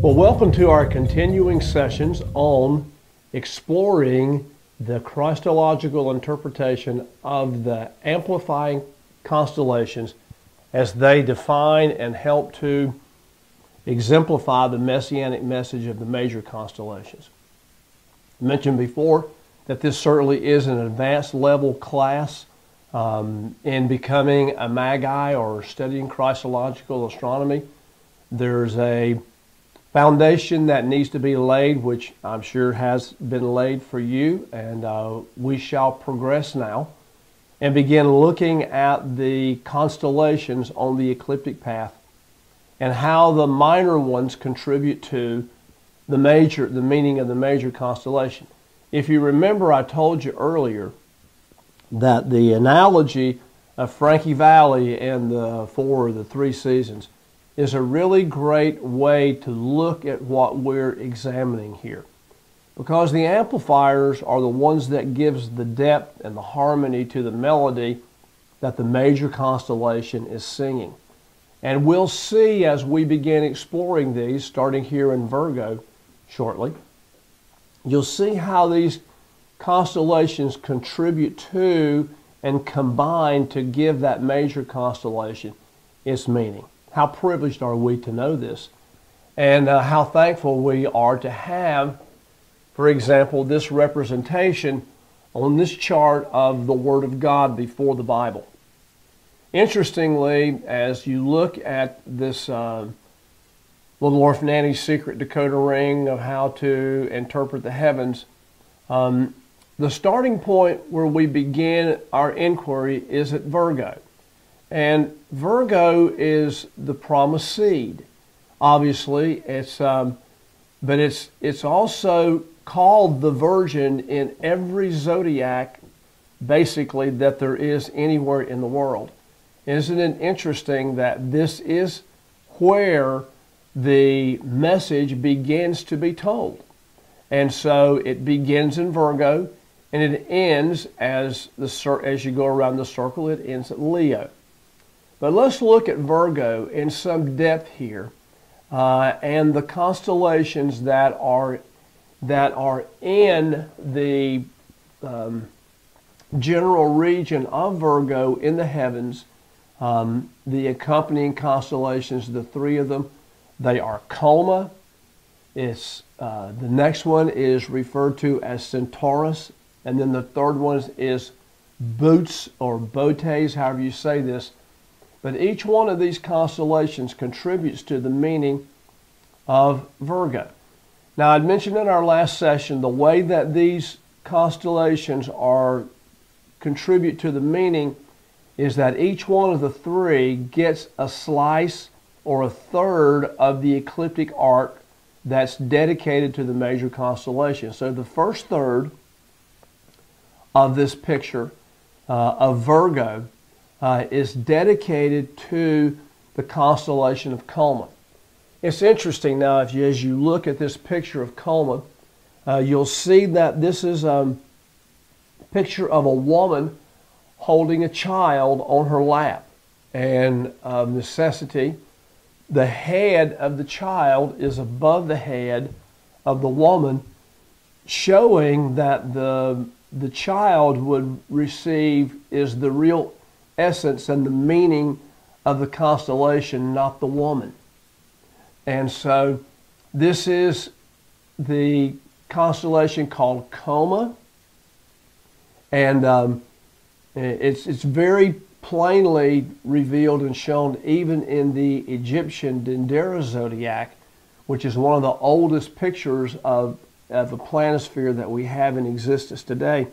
Well, welcome to our continuing sessions on exploring the Christological interpretation of the amplifying constellations as they define and help to exemplify the messianic message of the major constellations. I mentioned before that this certainly is an advanced level class in becoming a magi or studying Christological astronomy. There's a foundation that needs to be laid, which I'm sure has been laid for you, and we shall progress now and begin looking at the constellations on the ecliptic path and how the minor ones contribute to the meaning of the major constellation. If you remember, I told you earlier that the analogy of Frankie Valli and the three seasons is a really great way to look at what we're examining here. Because the amplifiers are the ones that gives the depth and the harmony to the melody that the major constellation is singing. And we'll see as we begin exploring these, starting here in Virgo shortly, you'll see how these constellations contribute to and combine to give that major constellation its meaning. How privileged are we to know this, and how thankful we are to have, for example, this representation on this chart of the Word of God before the Bible. Interestingly, as you look at this Little Orphan Annie's Secret Decoder Ring of how to interpret the heavens, the starting point where we begin our inquiry is at Virgo. And Virgo is the promised seed. Obviously, but it's also called the Virgin in every zodiac, basically, that there is anywhere in the world. Isn't it interesting that this is where the message begins to be told? And so it begins in Virgo, and it ends as you go around the circle. It ends at Leo. But let's look at Virgo in some depth here, and the constellations that are in the general region of Virgo in the heavens. The accompanying constellations, the three of them, they are Coma. The next one is referred to as Centaurus, and then the third one is Boötes or Boötes, however you say this. But each one of these constellations contributes to the meaning of Virgo. Now, I'd mentioned in our last session the way that these constellations contribute to the meaning is that each one of the three gets a slice or a third of the ecliptic arc that's dedicated to the major constellation. So the first third of this picture of Virgo is dedicated to the constellation of Coma. It's interesting now, as you look at this picture of Coma, you'll see that this is a picture of a woman holding a child on her lap. And of necessity, the head of the child is above the head of the woman, showing that the child would receive is the real essence and the meaning of the constellation, not the woman. And so this is the constellation called Coma, and it's very plainly revealed and shown even in the Egyptian Dendera zodiac, which is one of the oldest pictures of a planisphere that we have in existence today.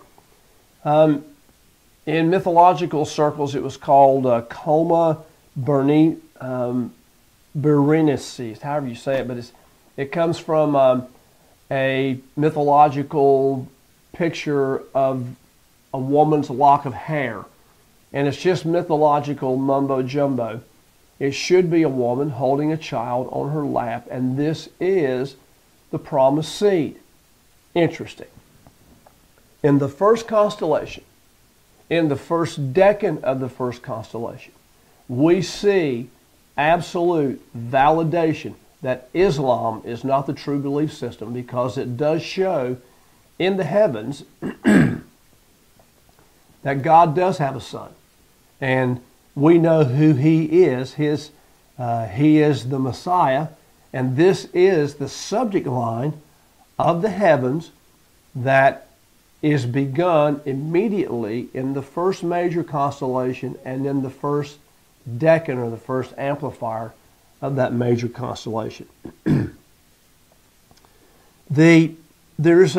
In mythological circles, it was called Coma Berenices, however you say it, but it comes from a mythological picture of a woman's lock of hair. And it's just mythological mumbo jumbo. It should be a woman holding a child on her lap, and this is the promised seed. Interesting. In the first constellation, in the first decan of the first constellation, we see absolute validation that Islam is not the true belief system, because it does show in the heavens that God does have a son. And we know who he is. He is the Messiah. And this is the subject line of the heavens that is begun immediately in the first major constellation and in the first decan, or the first amplifier of that major constellation. There's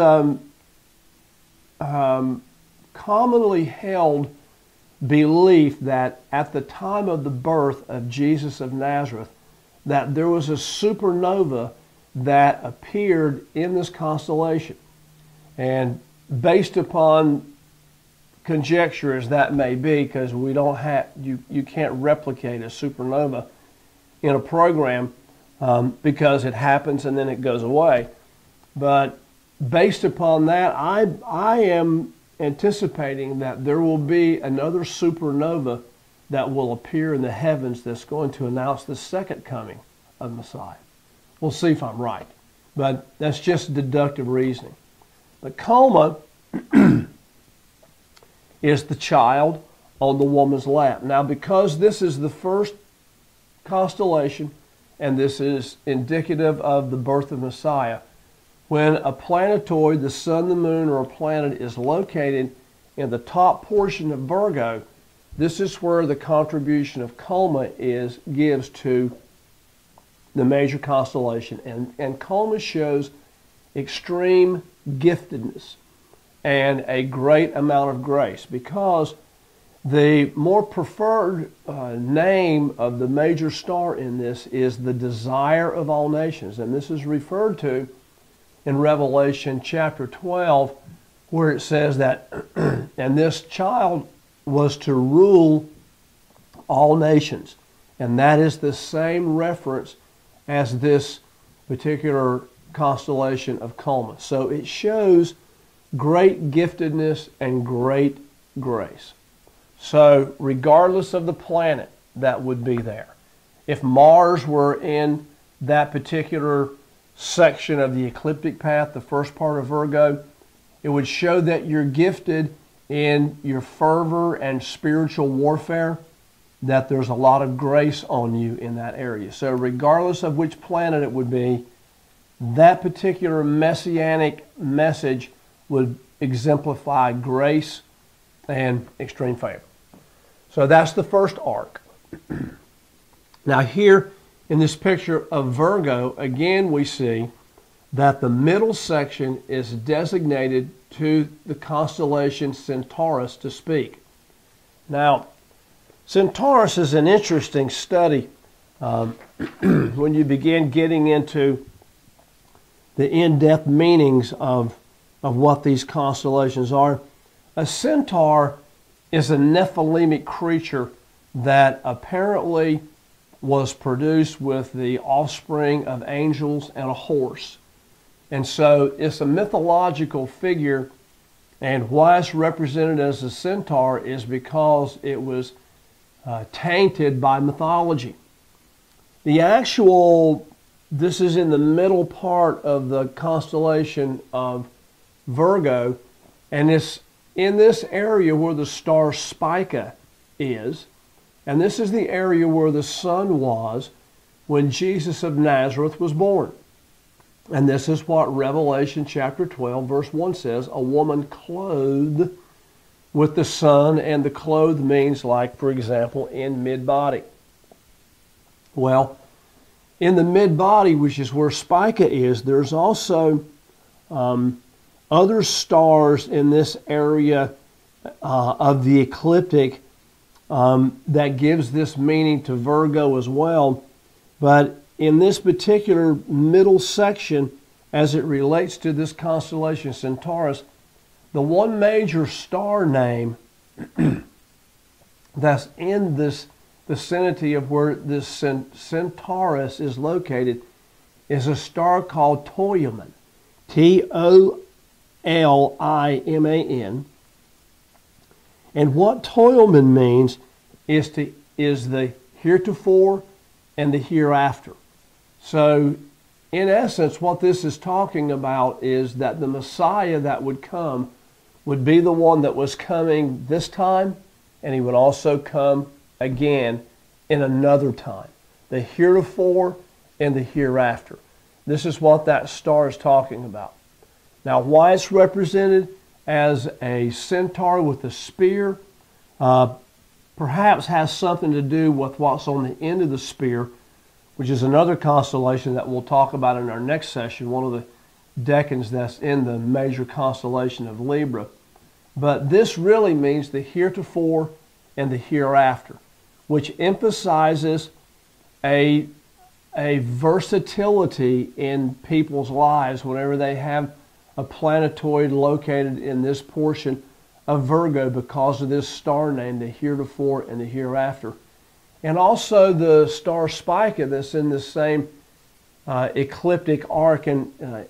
commonly held belief that at the time of the birth of Jesus of Nazareth, that there was a supernova that appeared in this constellation. And based upon conjecture as that may be, because we don't have, you can't replicate a supernova in a program because it happens and then it goes away. But based upon that, I am anticipating that there will be another supernova that will appear in the heavens that's going to announce the second coming of Messiah. We'll see if I'm right, but that's just deductive reasoning. But Coma is the child on the woman's lap. Now, because this is the first constellation, and this is indicative of the birth of Messiah, when a planetoid, the sun, the moon, or a planet is located in the top portion of Virgo, this is where the contribution of Coma gives to the major constellation. And Coma shows extreme giftedness and a great amount of grace, because the more preferred name of the major star in this is the desire of all nations. And this is referred to in Revelation chapter 12, where it says that, and this child was to rule all nations. And that is the same reference as this particular constellation of Coma. So it shows great giftedness and great grace. So regardless of the planet that would be there, if Mars were in that particular section of the ecliptic path, the first part of Virgo, it would show that you're gifted in your fervor and spiritual warfare, that there's a lot of grace on you in that area. So regardless of which planet it would be, that particular messianic message would exemplify grace and extreme favor. So that's the first arc. Now here in this picture of Virgo, again we see that the middle section is designated to the constellation Centaurus to speak. Now, Centaurus is an interesting study when you begin getting into the in-depth meanings of what these constellations are. A centaur is a Nephilim creature that apparently was produced with the offspring of angels and a horse. And so it's a mythological figure, and why it's represented as a centaur is because it was tainted by mythology. This is in the middle part of the constellation of Virgo, and it's in this area where the star Spica is, and this is the area where the sun was when Jesus of Nazareth was born. And this is what Revelation chapter 12 verse 1 says, a woman clothed with the sun, and the clothed means, like, for example, in mid-body. Well, in the mid-body, which is where Spica is, there's also other stars in this area of the ecliptic that gives this meaning to Virgo as well. But in this particular middle section, as it relates to this constellation Centaurus, the one major star name that's in this vicinity of where this Centaurus is located is a star called Toyman, T-O-L-I-M-A-N. And what Toyman means is the heretofore and the hereafter. So, in essence, what this is talking about is that the Messiah that would come would be the one that was coming this time, and he would also come again in another time, the heretofore and the hereafter. This is what that star is talking about. Now, why it's represented as a centaur with a spear perhaps has something to do with what's on the end of the spear, which is another constellation that we'll talk about in our next session, one of the decans that's in the major constellation of Libra. But this really means the heretofore and the hereafter, which emphasizes a versatility in people's lives whenever they have a planetoid located in this portion of Virgo because of this star name, the heretofore and the hereafter. And also the star Spica that's in the same ecliptic arc and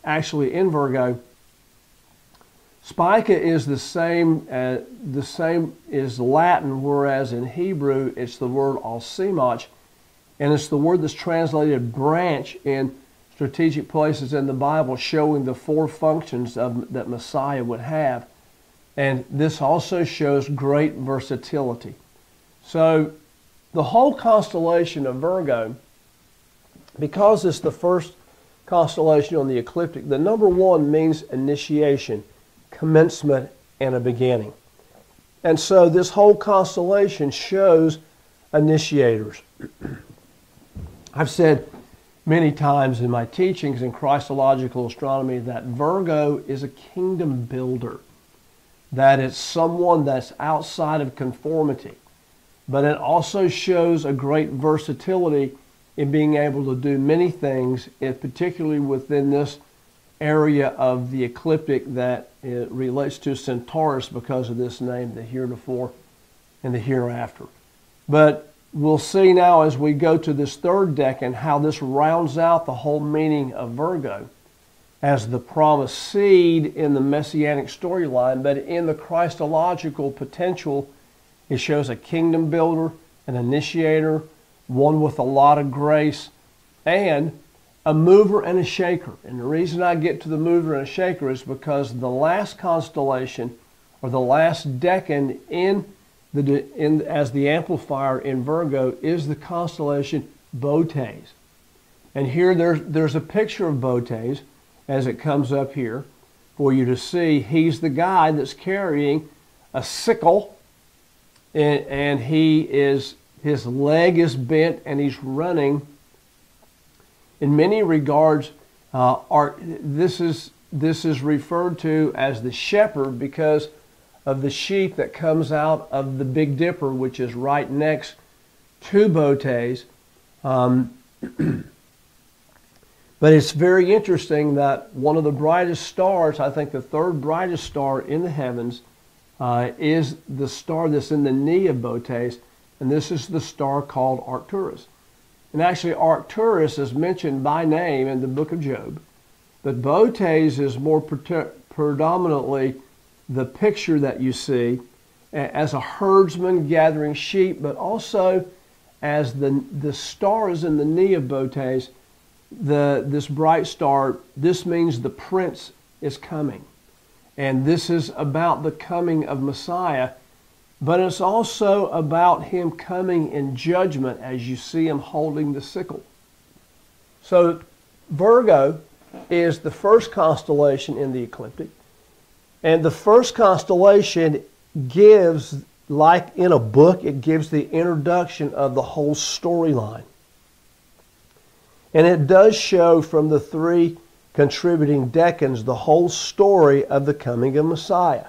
actually in Virgo. Spica is the same is Latin, whereas in Hebrew it's the word alcimach, and it's the word that's translated branch in strategic places in the Bible, showing the four functions that Messiah would have. And this also shows great versatility. So the whole constellation of Virgo, because it's the first constellation on the ecliptic, the number 1 means initiation, commencement, and a beginning. And so this whole constellation shows initiators. I've said many times in my teachings in Christological astronomy that Virgo is a kingdom builder, that it's someone that's outside of conformity. But it also shows a great versatility in being able to do many things, particularly within this area of the ecliptic that it relates to Centaurus because of this name, the heretofore and the hereafter. But we'll see now as we go to this third decan how this rounds out the whole meaning of Virgo as the promised seed in the messianic storyline, but in the Christological potential, it shows a kingdom builder, an initiator, one with a lot of grace, and a mover and a shaker. And the reason I get to the mover and a shaker is because the last constellation, or the last decan as the amplifier in Virgo, is the constellation Boötes. And here there's a picture of Boötes as it comes up here for you to see. He's the guy that's carrying a sickle, and his leg is bent and he's running. In many regards, this is referred to as the shepherd because of the sheep that comes out of the Big Dipper, which is right next to Boötes. But it's very interesting that one of the brightest stars, I think the third brightest star in the heavens, is the star that's in the knee of Boötes, and this is the star called Arcturus. And actually Arcturus is mentioned by name in the book of Job, but Boötes is more predominantly the picture that you see as a herdsman gathering sheep, but also as the star is in the knee of Boötes, this bright star. This means the prince is coming. And this is about the coming of Messiah, but it's also about him coming in judgment as you see him holding the sickle. So Virgo is the first constellation in the ecliptic. And the first constellation gives, like in a book, it gives the introduction of the whole storyline. And it does show from the three contributing decans the whole story of the coming of Messiah.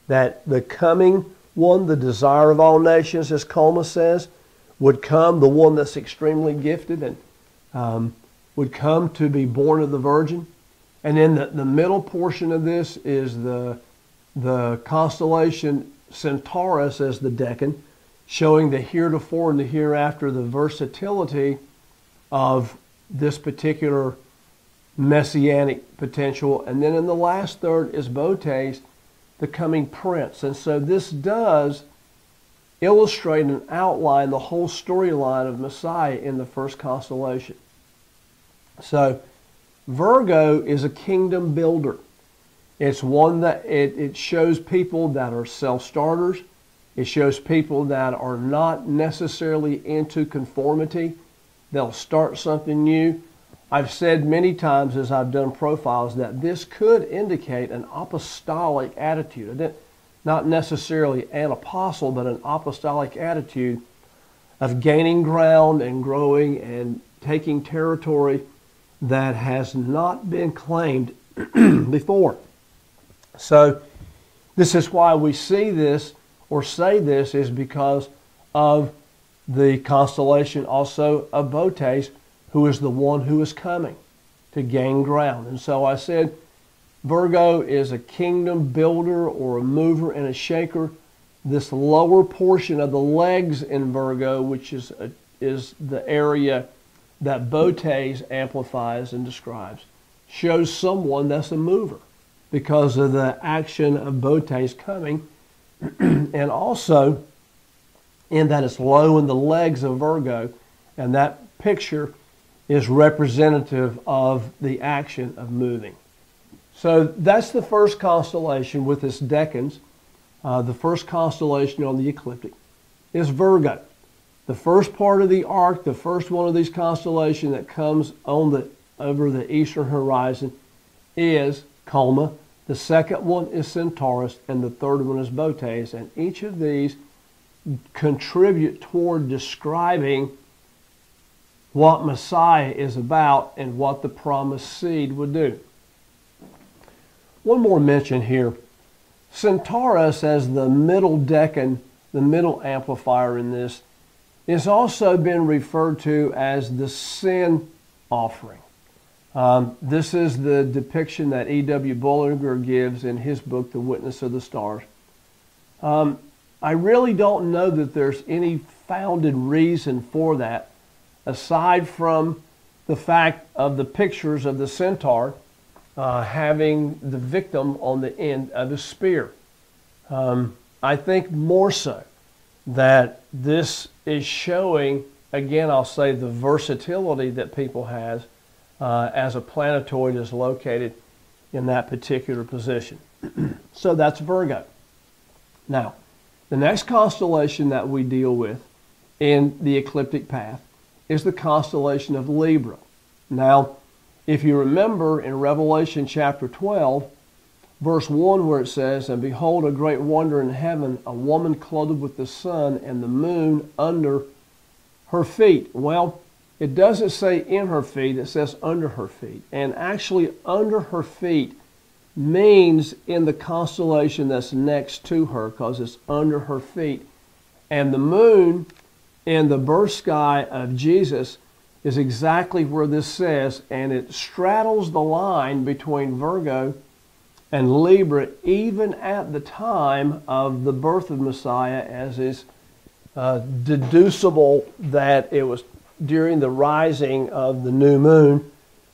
That the coming one, the desire of all nations, as Coma says, would come, the one that's extremely gifted and would come to be born of the Virgin. And then the middle portion of this is the constellation Centaurus as the decan, showing the heretofore and the hereafter, the versatility of this particular messianic potential. And then in the last third is Boötes, the coming prince. And so this does illustrate and outline the whole storyline of Messiah in the first constellation. So Virgo is a kingdom builder. It's one that it shows people that are self-starters. It shows people that are not necessarily into conformity. They'll start something new. I've said many times as I've done profiles that this could indicate an apostolic attitude. Not necessarily an apostle, but an apostolic attitude of gaining ground and growing and taking territory that has not been claimed before. So this is why we see this or say this is because of the constellation also of Boötes, who is the one who is coming to gain ground. And so I said Virgo is a kingdom builder or a mover and a shaker. This lower portion of the legs in Virgo, which is the area that Boötes amplifies and describes, shows someone that's a mover because of the action of Boötes coming. And also in that it's low in the legs of Virgo, and that picture is representative of the action of moving. So that's the first constellation with its decans. The first constellation on the ecliptic is Virgo. The first part of the arc, the first one of these constellations that comes on over the eastern horizon is Coma. The second one is Centaurus, and the third one is Boötes. And each of these contribute toward describing what Messiah is about and what the promised seed would do. One more mention here. Centaurus, as the middle decan, the middle amplifier in this, is also been referred to as the sin offering. This is the depiction that E.W. Bullinger gives in his book, The Witness of the Stars. I really don't know that there's any founded reason for that, aside from the fact of the pictures of the centaur having the victim on the end of a spear. I think more so that this is showing, again, I'll say the versatility that people has as a planetoid is located in that particular position. So that's Virgo. Now, the next constellation that we deal with in the ecliptic path is the constellation of Libra. Now, if you remember in Revelation chapter 12, verse 1, where it says, "And behold, a great wonder in heaven, a woman clothed with the sun and the moon under her feet." Well, it doesn't say in her feet, it says under her feet. And actually under her feet means in the constellation that's next to her, because it's under her feet. And the moon in the birth sky of Jesus is exactly where this says, and it straddles the line between Virgo and Libra even at the time of the birth of Messiah, as is deducible that it was during the rising of the new moon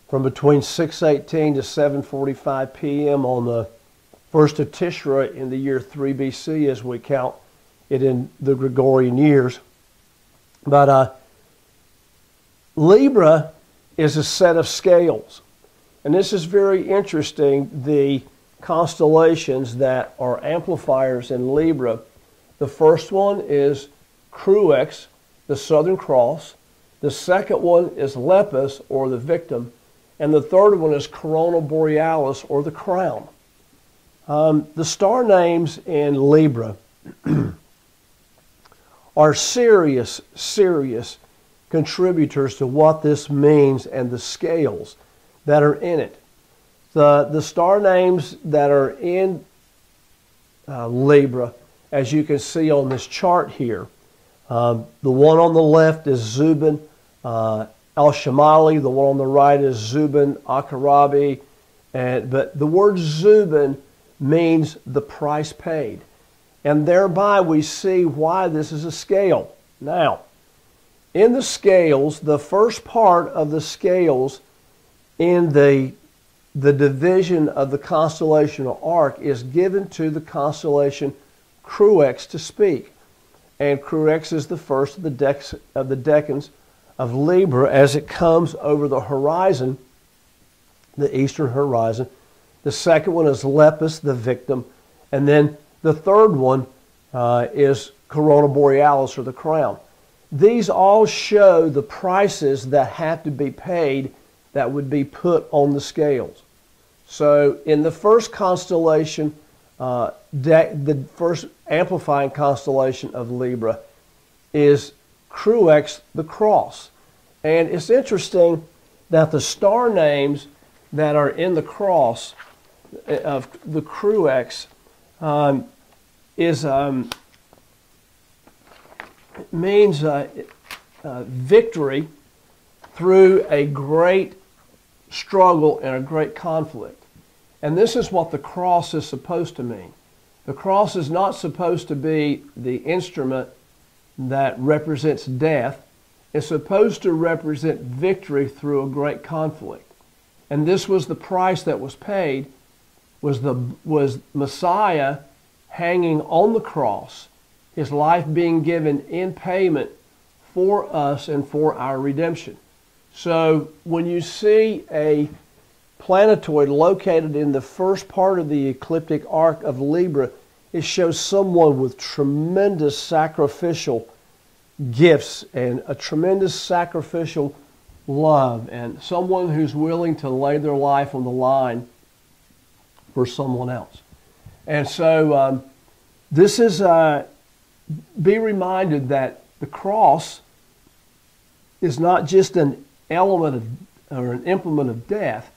from between 6:18 to 7:45 p.m. on the 1st of Tishrei in the year 3 BC as we count it in the Gregorian years. But Libra is a set of scales. And this is very interesting. The constellations that are amplifiers in Libra, the first one is Crux, the Southern Cross. The second one is Lepus, or the victim. And the third one is Corona Borealis, or the crown. The star names in Libra are serious contributors to what this means and the scales that are in it. The star names that are in Libra, as you can see on this chart here, the one on the left is Zubin Al-Shamali, the one on the right is Zubin Akarabi, but the word Zubin means the price paid. And thereby we see why this is a scale. Now, in the scales, the first part of the scales in the division of the constellational arc is given to the constellation Crux to speak. And Crux is the first of the decans of Libra as it comes over the horizon, the eastern horizon. The second one is Lepus, the victim. And then the third one is Corona Borealis, or the crown. These all show the prices that have to be paid that would be put on the scales. So in the first constellation, the first amplifying constellation of Libra is Crux, the cross. And it's interesting that the star names that are in the cross of the Crux means victory through a great struggle and a great conflict. And this is what the cross is supposed to mean. The cross is not supposed to be the instrument that represents death. It's supposed to represent victory through a great conflict. And this was the price that was paid, was Messiah hanging on the cross, his life being given in payment for us and for our redemption. So when you see a planetoid located in the first part of the ecliptic arc of Libra, it shows someone with tremendous sacrificial gifts and a tremendous sacrificial love, and someone who's willing to lay their life on the line for someone else. And so this is, be reminded that the cross is not just an element of, or an implement of death,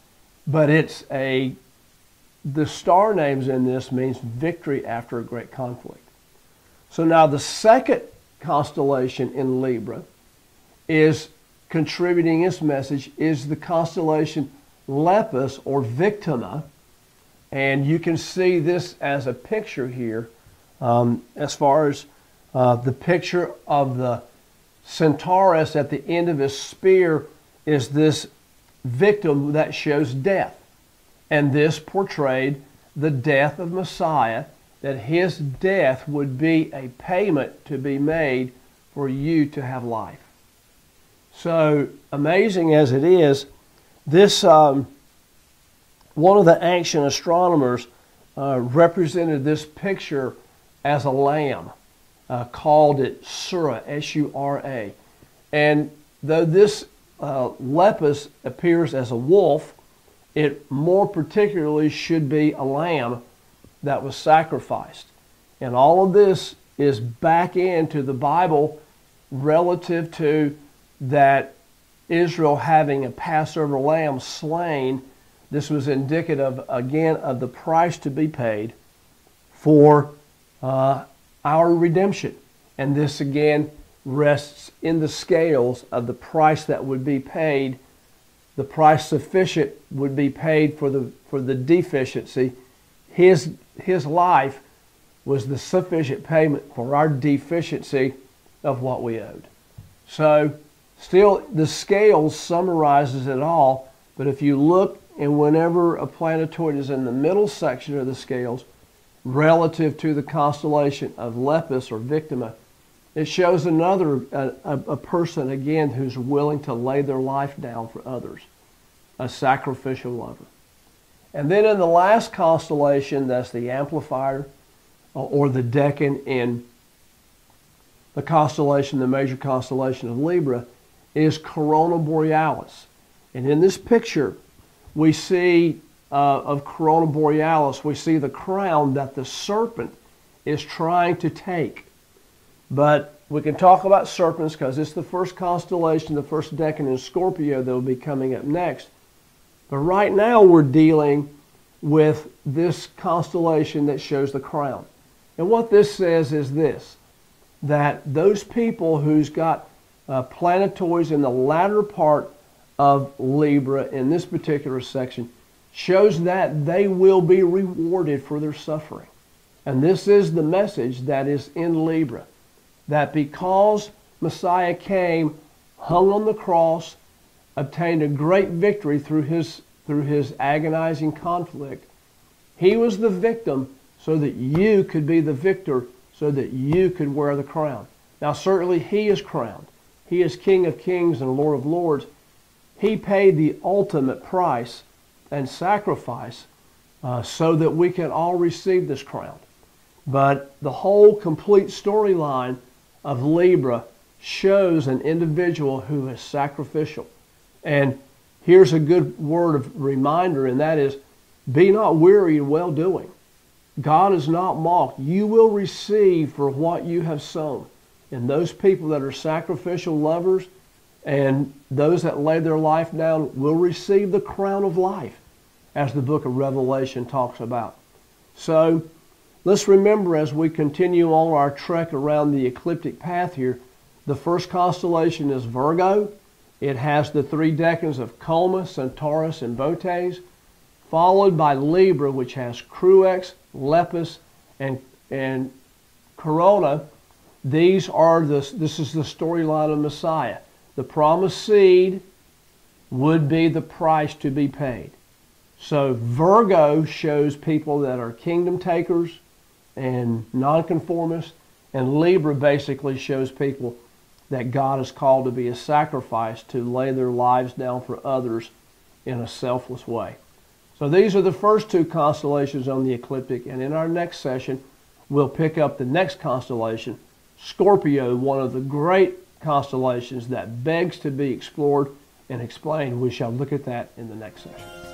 but it's the star names in this means victory after a great conflict. So now the second constellation in Libra is contributing its message is the constellation Lepus, or Victima. And you can see this as a picture here, as far as the picture of the Centaurus at the end of his spear is this victim that shows death. And this portrayed the death of Messiah, that his death would be a payment to be made for you to have life. So amazing as it is, this one of the ancient astronomers represented this picture as a lamb, called it Sura, S-U-R-A. And though this Lepus appears as a wolf, it more particularly should be a lamb that was sacrificed. And all of this is back into the Bible relative to that Israel having a Passover lamb slain. This was indicative, again, of the price to be paid for our redemption. And this, again, rests in the scales of the price that would be paid. The price sufficient would be paid for the deficiency. His life was the sufficient payment for our deficiency of what we owed. So still, the scales summarizes it all. But if you look, and whenever a planetoid is in the middle section of the scales, relative to the constellation of Lepus, or Victima, it shows a person, again, who's willing to lay their life down for others, a sacrificial lover. And then in the last constellation, that's the amplifier, or the Decan in the constellation, the major constellation of Libra, is Corona Borealis. And in this picture, we see of Corona Borealis, we see the crown that the serpent is trying to take. But we can talk about serpents because it's the first constellation, the first decan in Scorpio that will be coming up next. But right now we're dealing with this constellation that shows the crown. And what this says is this, that those people who's got planetoids in the latter part of Libra in this particular section shows that they will be rewarded for their suffering. And this is the message that is in Libra, that because Messiah came, hung on the cross, obtained a great victory through his agonizing conflict, he was the victim so that you could be the victor, so that you could wear the crown. Now certainly he is crowned, He is King of Kings and Lord of Lords. He paid the ultimate price and sacrifice so that we can all receive this crown. But the whole complete storyline of Libra shows an individual who is sacrificial. And here's a good word of reminder, and that is, be not weary in well-doing. God is not mocked. You will receive for what you have sown. And those people that are sacrificial lovers and those that lay their life down will receive the crown of life, as the book of Revelation talks about. So let's remember, as we continue on our trek around the ecliptic path here, the first constellation is Virgo. It has the three decans of Coma, Centaurus, and Boötes, followed by Libra, which has Crux, Lepus, and Corona. This is the storyline of Messiah. The promised seed would be the price to be paid. So Virgo shows people that are kingdom takers and nonconformists, and Libra basically shows people that God is called to be a sacrifice, to lay their lives down for others in a selfless way. So these are the first two constellations on the ecliptic, and in our next session, we'll pick up the next constellation, Scorpio, one of the great constellations that begs to be explored and explained. We shall look at that in the next session.